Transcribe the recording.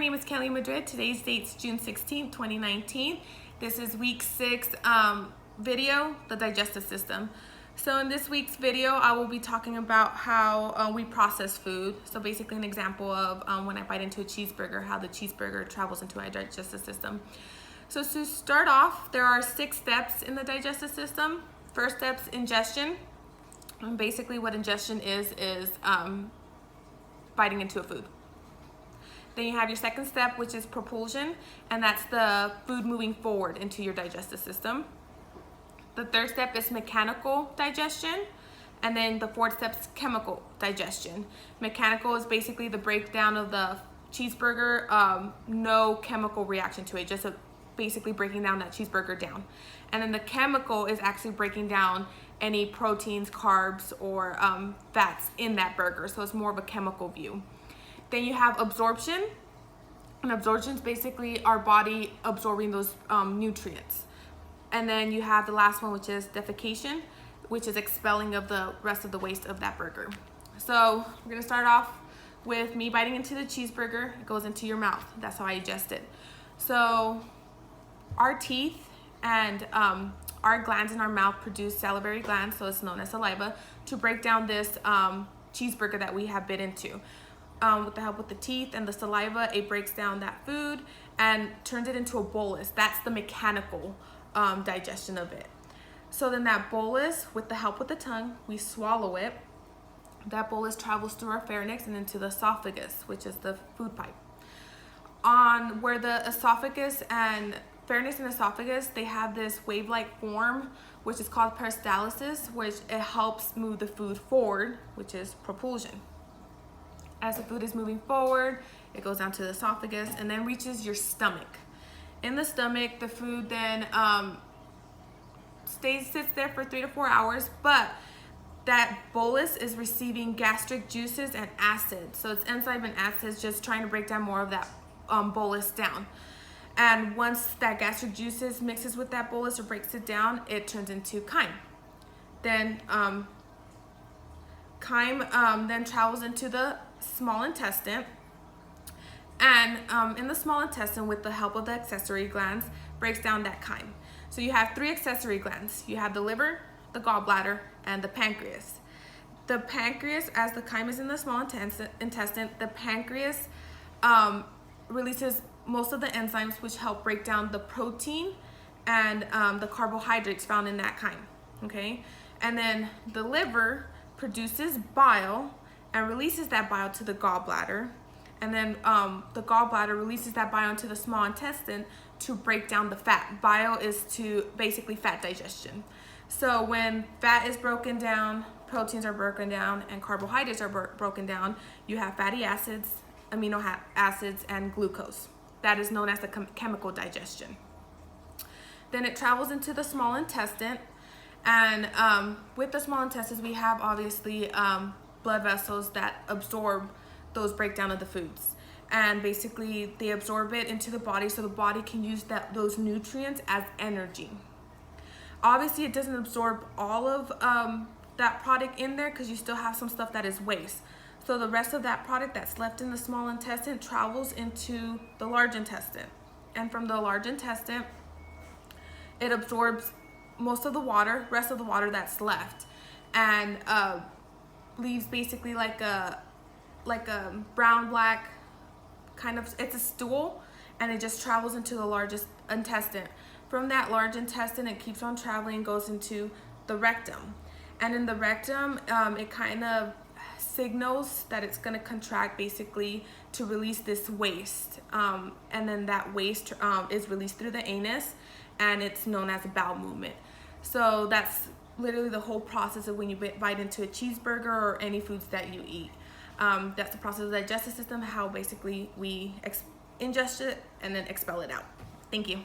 name is Kelly Madrid. Today's date's June 16th, 2019. This is week 6 video, the digestive system. So in this week's video, I will be talking about how we process food. So basically an example of when I bite into a cheeseburger, how the cheeseburger travels into our digestive system. So to start off, there are 6 steps in the digestive system. First step's ingestion. And basically what ingestion is biting into a food. Then you have your second step, which is propulsion, and that's the food moving forward into your digestive system. The third step is mechanical digestion, and then the fourth step is chemical digestion. Mechanical is basically the breakdown of the cheeseburger, no chemical reaction to it, just basically breaking down that cheeseburger down. And then the chemical is actually breaking down any proteins, carbs, or fats in that burger, so it's more of a chemical view. Then you have absorption, and absorption is basically our body absorbing those nutrients. And then you have the last one, which is defecation, which is expelling of the rest of the waste of that burger. So we're gonna start off with me biting into the cheeseburger. It goes into your mouth. That's how I digest it. So our teeth and our glands in our mouth produce salivary glands, so it's known as saliva, to break down this cheeseburger that we have bit into. With the help of the teeth and the saliva, it breaks down that food and turns it into a bolus. That's the mechanical digestion of it. So then that bolus, with the help of the tongue, we swallow it. That bolus travels through our pharynx and into the esophagus, which is the food pipe. On where the esophagus and pharynx and esophagus, they have this wave-like form, which is called peristalsis, which it helps move the food forward, which is propulsion. As the food is moving forward, it goes down to the esophagus and then reaches your stomach. In the stomach, the food then sits there for 3 to 4 hours, but that bolus is receiving gastric juices and acid. So it's enzyme and acids just trying to break down more of that bolus down. And once that gastric juices mixes with that bolus or breaks it down, it turns into chyme. Then chyme then travels into the small intestine, and in the small intestine, with the help of the accessory glands, breaks down that chyme. So you have 3 accessory glands. You have the liver, the gallbladder, and the pancreas. The pancreas, as the chyme is in the small intestine, the pancreas releases most of the enzymes which help break down the protein and the carbohydrates found in that chyme, okay? And then the liver produces bile and releases that bile to the gallbladder, and then the gallbladder releases that bile into the small intestine to break down the fat. Bile is to basically fat digestion. So when fat is broken down, proteins are broken down, and carbohydrates are broken down, you have fatty acids, amino acids, and glucose. That is known as the chemical digestion. Then it travels into the small intestine, and with the small intestines, we have obviously blood vessels that absorb those breakdown of the foods, and basically they absorb it into the body so the body can use those nutrients as energy. Obviously it doesn't absorb all of that product in there, because you still have some stuff that is waste. So the rest of that product that's left in the small intestine travels into the large intestine, and from the large intestine it absorbs most of the water, rest of the water that's left, and leaves basically like a brown black kind of, it's a stool, and it just travels into the largest intestine. From that large intestine, it keeps on traveling, goes into the rectum, and in the rectum it kind of signals that it's going to contract basically to release this waste, and then that waste is released through the anus, and it's known as a bowel movement. So that's literally the whole process of when you bite into a cheeseburger or any foods that you eat. That's the process of the digestive system, how basically we ingest it and then expel it out. Thank you.